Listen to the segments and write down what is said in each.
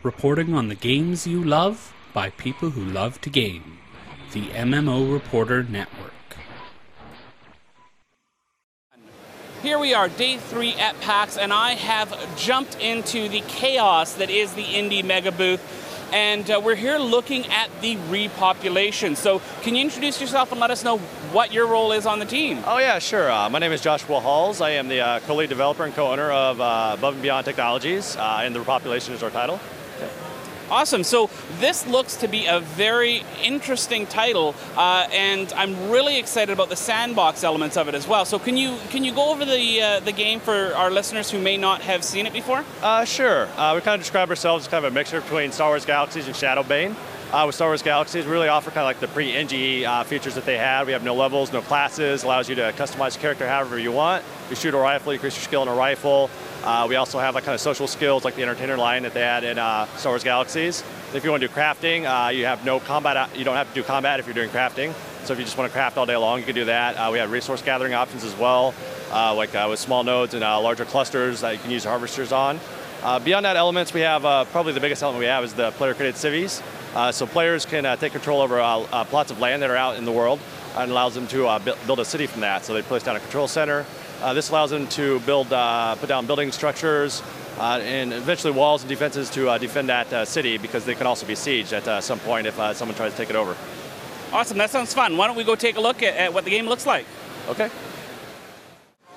reporting on the games you love by people who love to game. The MMO Reporter Network. Here we are, day 3 at PAX, and I have jumped into the chaos that is the Indie Megaboth, and we're here looking at the Repopulation. So can you introduce yourself and let us know what your role is on the team? Oh yeah, sure. My name is Joshua Halls. I am the co-lead developer and co-owner of Above and Beyond Technologies, and the Repopulation is our title. Awesome. So this looks to be a very interesting title, and I'm really excited about the sandbox elements of it as well. So can you go over the game for our listeners who may not have seen it before? Sure. We kind of describe ourselves as kind of a mixture between Star Wars Galaxies and Shadowbane. With Star Wars Galaxies, we really offer kind of like the pre-NGE features that they had. We have no levels, no classes, allows you to customize your character however you want. You shoot a rifle, you increase your skill in a rifle. We also have like kind of social skills like the entertainer line that they had in Star Wars Galaxies. If you want to do crafting, you have no combat. You don't have to do combat if you're doing crafting. So if you just want to craft all day long, you can do that. We have resource gathering options as well, with small nodes and larger clusters that you can use harvesters on. Beyond that elements, we have probably the biggest element we have is the player-created civvies. So players can take control over plots of land that are out in the world and allows them to build a city from that. So they place down a control center. This allows them to put down building structures and eventually walls and defenses to defend that city, because they can also be sieged at some point if someone tries to take it over. Awesome, that sounds fun. Why don't we go take a look at what the game looks like? Okay.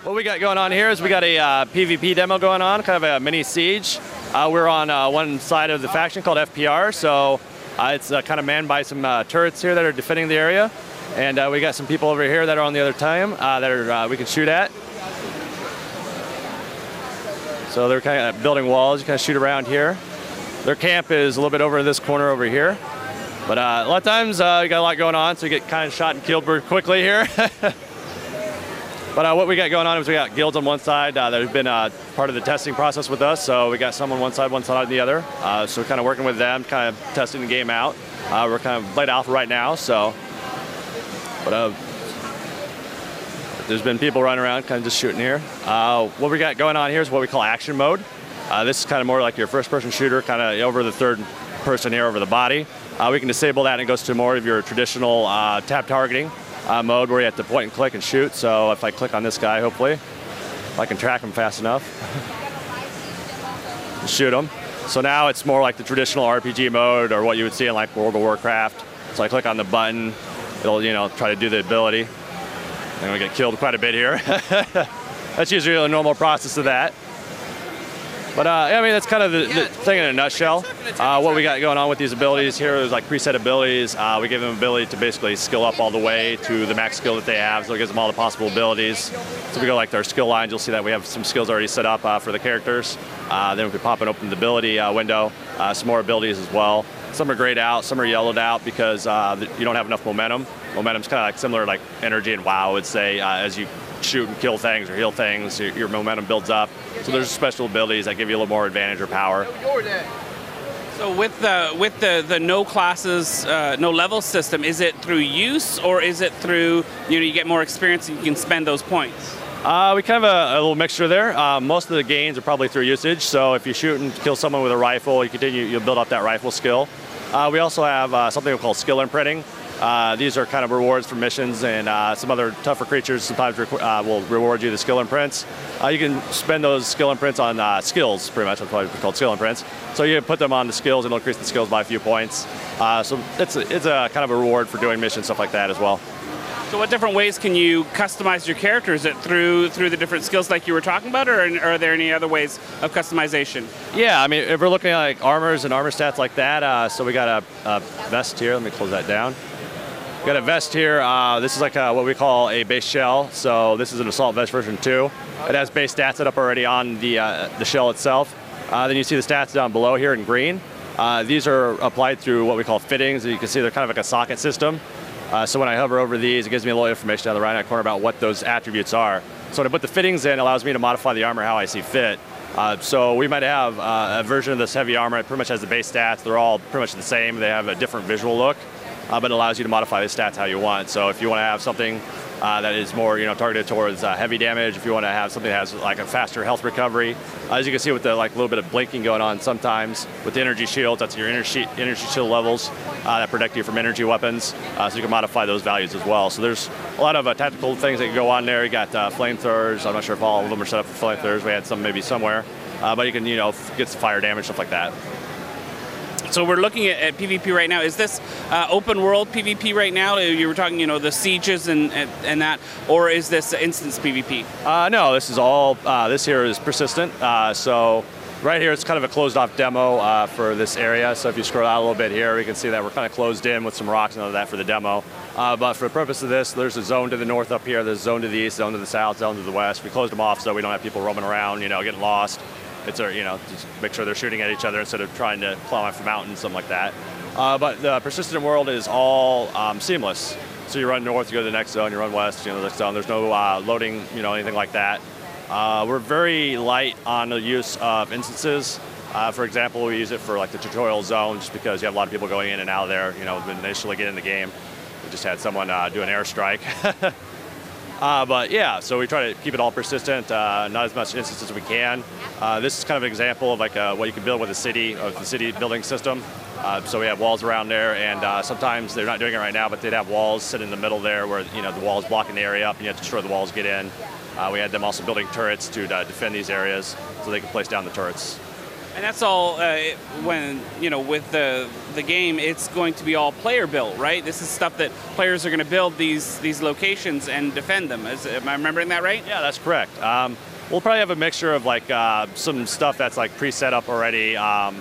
What we got going on here is we got a PvP demo going on, kind of a mini siege. We're on one side of the faction called FPR, so it's kind of manned by some turrets here that are defending the area. And we got some people over here that are on the other team that we can shoot at. So they're kind of building walls. You kind of shoot around here. Their camp is a little bit over in this corner over here. But a lot of times you got a lot going on, so you get kind of shot and killed pretty quickly here. But what we got going on is we got guilds on one side that have been part of the testing process with us. So we got some on one side on the other. So we're kind of working with them, kind of testing the game out. We're kind of late alpha right now, so. But there's been people running around kind of just shooting here. What we got going on here is what we call action mode. This is kind of more like your first-person shooter, kind of over the third person here over the body. We can disable that and it goes to more of your traditional tab targeting mode where you have to point and click and shoot. So if I click on this guy, hopefully, if I can track him fast enough, shoot him. So now it's more like the traditional RPG mode or what you would see in like World of Warcraft. So I click on the button, it'll try to do the ability. And we get killed quite a bit here. That's usually a normal process of that. But I mean, that's kind of the thing in a nutshell. What we got going on with these abilities here is like preset abilities. We give them ability to basically skill up all the way to the max skill that they have, so it gives them all the possible abilities. So if we go like their skill lines, you'll see that we have some skills already set up for the characters. Then we can pop and open the ability window, some more abilities as well. Some are grayed out, some are yellowed out because you don't have enough momentum. Momentum's kind of like similar like energy in WoW, I would say. As you shoot and kill things or heal things, your momentum builds up. So there's special abilities that give you a little more advantage or power. So with the no classes, no level system, is it through use or is it through you get more experience and you can spend those points? We kind of a little mixture there. Most of the gains are probably through usage. So if you shoot and kill someone with a rifle, you'll build up that rifle skill. We also have something called skill imprinting. These are kind of rewards for missions, and some other tougher creatures sometimes will reward you the skill imprints. You can spend those skill imprints on skills, pretty much. That's why it's called skill imprints. So you put them on the skills, and it'll increase the skills by a few points. So it's a kind of a reward for doing missions, stuff like that as well. So what different ways can you customize your character? Is it through the different skills like you were talking about, or are there any other ways of customization? Yeah, I mean, if we're looking at like armors and armor stats like that, so we got a vest here. Let me close that down. We got a vest here. This is like what we call a base shell. So this is an assault vest version 2. It has base stats set up already on the shell itself. Then you see the stats down below here in green. These are applied through what we call fittings. You can see they're kind of like a socket system. So when I hover over these, it gives me a little information down the right-hand corner about what those attributes are. So when I put the fittings in, it allows me to modify the armor how I see fit. So we might have a version of this heavy armor that pretty much has the base stats. They're all pretty much the same. They have a different visual look, but it allows you to modify the stats how you want. So if you want to have something that is more targeted towards heavy damage. If you want to have something that has like a faster health recovery, as you can see with the like little bit of blinking going on sometimes with the energy shields, that's your energy shield levels that protect you from energy weapons. So you can modify those values as well. So there's a lot of tactical things that can go on there. You got flamethrowers. I'm not sure if all of them are set up for flamethrowers. We had some maybe somewhere, but you can get some fire damage, stuff like that. So we're looking at PvP right now. Is this open world PvP right now? You were talking, the sieges and that, or is this instance PvP? No, this is all. This here is persistent. So right here, it's kind of a closed-off demo for this area. So if you scroll out a little bit here, you can see that we're kind of closed in with some rocks and all that for the demo. But for the purpose of this, there's a zone to the north up here. There's a zone to the east, zone to the south, zone to the west. We closed them off so we don't have people roaming around, getting lost. It's just make sure they're shooting at each other instead of trying to climb off a mountain, something like that. But the persistent world is all seamless. So you run north, you go to the next zone. You run west, the next zone. There's no loading, anything like that. We're very light on the use of instances. For example, we use it for like the tutorial zone, just because you have a lot of people going in and out of there. When they initially get in the game, we just had someone do an airstrike. But yeah, so we try to keep it all persistent, not as much instances as we can. This is kind of an example of like what you can build with a city, or the city building system. So we have walls around there, and sometimes they're not doing it right now, but they'd have walls sit in the middle there where the walls blocking the area up, and you have to destroy the walls to get in. We had them also building turrets to defend these areas, so they can place down the turrets. And that's all when, with the game, it's going to be all player built, right? This is stuff that players are going to build these locations and defend them. Am I remembering that right? Yeah, that's correct. We'll probably have a mixture of like some stuff that's like pre-set up already,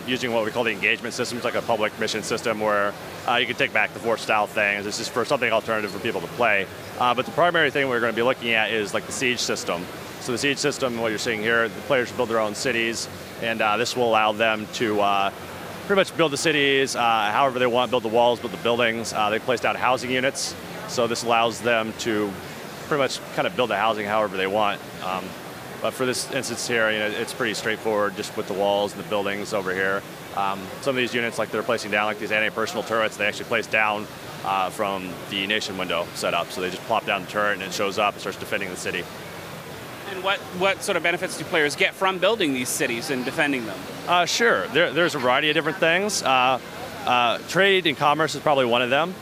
using what we call the engagement system. It's like a public mission system where you can take back the force style things. It's just for something alternative for people to play. But the primary thing we're going to be looking at is like the siege system. So the siege system, what you're seeing here, the players build their own cities, and this will allow them to pretty much build the cities however they want, build the walls, build the buildings. They place down housing units, so this allows them to pretty much kind of build the housing however they want. But for this instance here, it's pretty straightforward, just with the walls and the buildings over here. Some of these units, like they're placing down, like these anti-personal turrets, they actually place down from the nation window setup. So they just plop down the turret and it shows up and starts defending the city. And what sort of benefits do players get from building these cities and defending them? Sure, there's a variety of different things. Trade and commerce is probably one of them.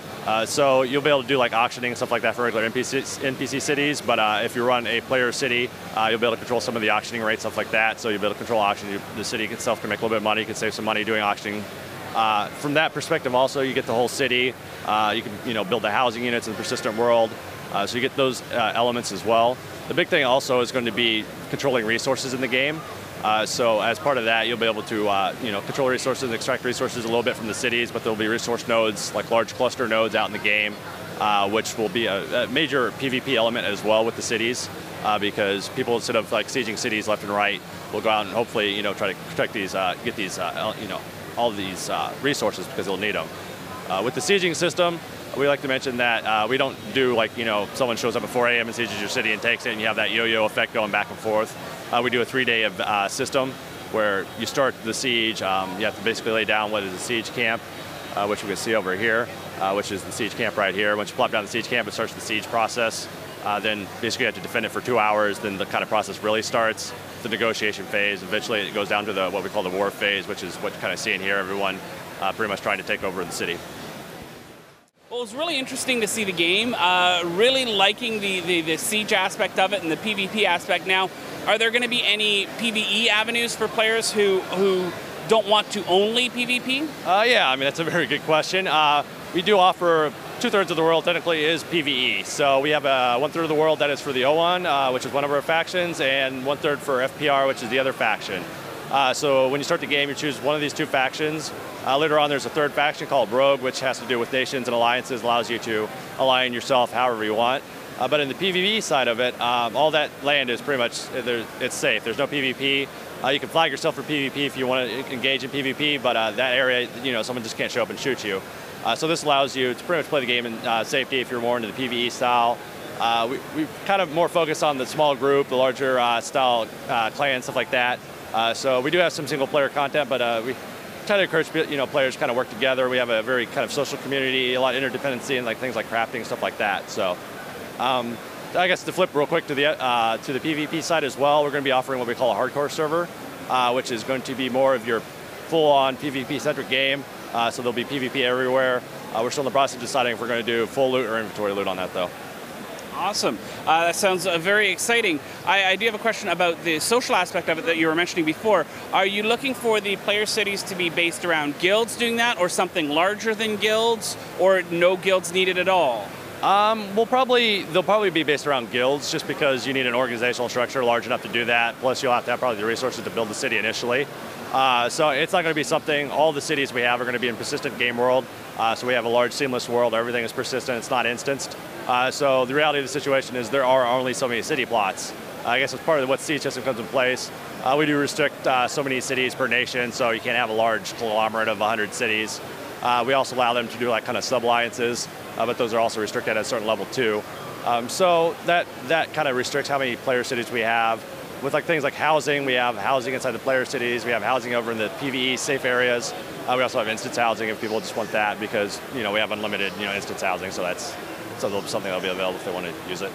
So you'll be able to do like auctioning and stuff like that for regular NPC cities, but if you run a player city, you'll be able to control some of the auctioning rates, stuff like that. So you'll be able to control auction. The city itself can make a little bit of money. You can save some money doing auctioning. From that perspective also, you get the whole city. You can build the housing units in the persistent world. So you get those elements as well. The big thing also is going to be controlling resources in the game. So as part of that, you'll be able to control resources and extract resources a little bit from the cities, but there'll be resource nodes, like large cluster nodes out in the game, which will be a major PvP element as well with the cities, because people, instead of like sieging cities left and right, will go out and hopefully try to protect these, get these all of these resources, because they'll need them. With the sieging system, we like to mention that we don't do like, someone shows up at 4 a.m. and sieges your city and takes it, and you have that yo-yo effect going back and forth. We do a 3-day system where you start the siege. You have to basically lay down what is a siege camp, which we can see over here, which is the siege camp right here. Once you plop down the siege camp, it starts the siege process. Then basically you have to defend it for 2 hours. Then the kind of process really starts, the negotiation phase. Eventually it goes down to what we call the war phase, which is what you kind of see in here, everyone pretty much trying to take over the city. Well, it was really interesting to see the game. Really liking the siege aspect of it and the PvP aspect. Now, are there going to be any PvE avenues for players who don't want to only PvP? Yeah, I mean, that's a very good question. We do offer 2/3 of the world technically is PvE. So we have 1/3 of the world that is for the O1, which is one of our factions, and 1/3 for FPR, which is the other faction. So when you start the game, you choose one of these two factions. Later on, there's a third faction called Rogue, which has to do with nations and alliances, allows you to align yourself however you want. But in the PvE side of it, all that land is pretty much, it's safe. There's no PvP. You can flag yourself for PvP if you want to engage in PvP, but that area, someone just can't show up and shoot you. So this allows you to pretty much play the game in safety if you're more into the PvE style. We kind of more focus on the small group, the larger style clan, stuff like that. So we do have some single player content, but we try to encourage players to kind of work together. We have a very kind of social community, a lot of interdependency, and like things like crafting, stuff like that. So I guess to flip real quick to the PvP side as well, we're going to be offering what we call a hardcore server, which is going to be more of your full-on PvP-centric game. So there'll be PvP everywhere. We're still in the process of deciding if we're going to do full loot or inventory loot on that, though. Awesome. That sounds very exciting. I do have a question about the social aspect of it that you were mentioning before. Are you looking for the player cities to be based around guilds doing that, or something larger than guilds, or no guilds needed at all? They'll probably be based around guilds, just because you need an organizational structure large enough to do that. Plus, you'll have to have probably the resources to build the city initially. So it's not going to be something. All the cities we have are going to be in persistent game world. So we have a large seamless world. Everything is persistent. It's not instanced. So the reality of the situation is there are only so many city plots. I guess as part of what siege system comes in place, we do restrict so many cities per nation, so you can't have a large conglomerate of 100 cities. We also allow them to do like kind of sub-alliances, but those are also restricted at a certain level too. So that kind of restricts how many player cities we have. With like things like housing, we have housing inside the player cities. We have housing over in the PvE safe areas. We also have instance housing if people just want that, because we have unlimited instance housing. So that's something that'll be available if they want to use it.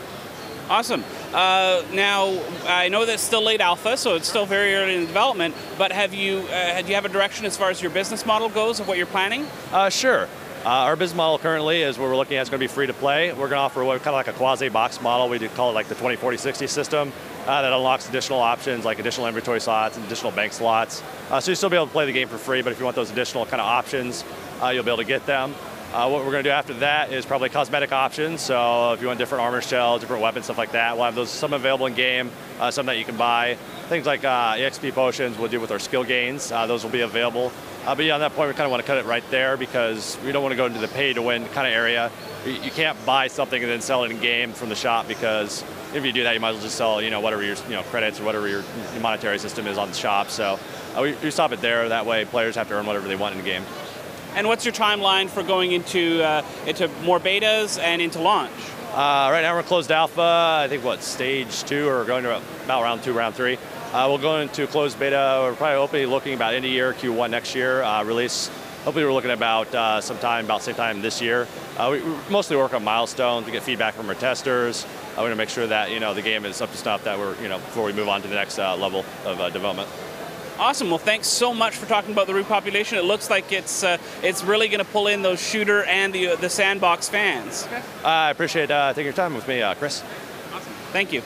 Awesome. Now, I know that's still late alpha, so it's still very early in development, but do you have a direction as far as your business model goes of what you're planning? Sure. Our business model currently is what we're looking at is going to be free to play. We're going to offer what kind of like a quasi-box model. We do call it like the 20-40-60 system that unlocks additional options like additional inventory slots and additional bank slots. So you'll still be able to play the game for free, but if you want those additional kind of options, you'll be able to get them. What we're going to do after that is probably cosmetic options. So if you want different armor shells, different weapons, stuff like that, we'll have those some available in game, some that you can buy. Things like EXP potions we'll do with our skill gains. Those will be available. But yeah, on that point, we kind of want to cut it right there because we don't want to go into the pay-to-win kind of area. You can't buy something and then sell it in game from the shop, because if you do that, you might as well just sell whatever your credits or whatever your monetary system is on the shop. So we stop it there. That way, players have to earn whatever they want in the game. And what's your timeline for going into more betas and into launch? Right now we're in closed alpha. I think stage 2 or going to about round 2, round 3. We'll go into closed beta. We're probably hopefully looking about end of year, Q1 next year release. Hopefully we're looking at about same time this year. We mostly work on milestones. We get feedback from our testers. We're going to make sure that the game is up to snuff that we're before we move on to the next level of development. Awesome. Well, thanks so much for talking about the Repopulation. It looks like it's really going to pull in those shooter and the sandbox fans. Okay. I appreciate taking your time with me, Chris. Awesome. Thank you.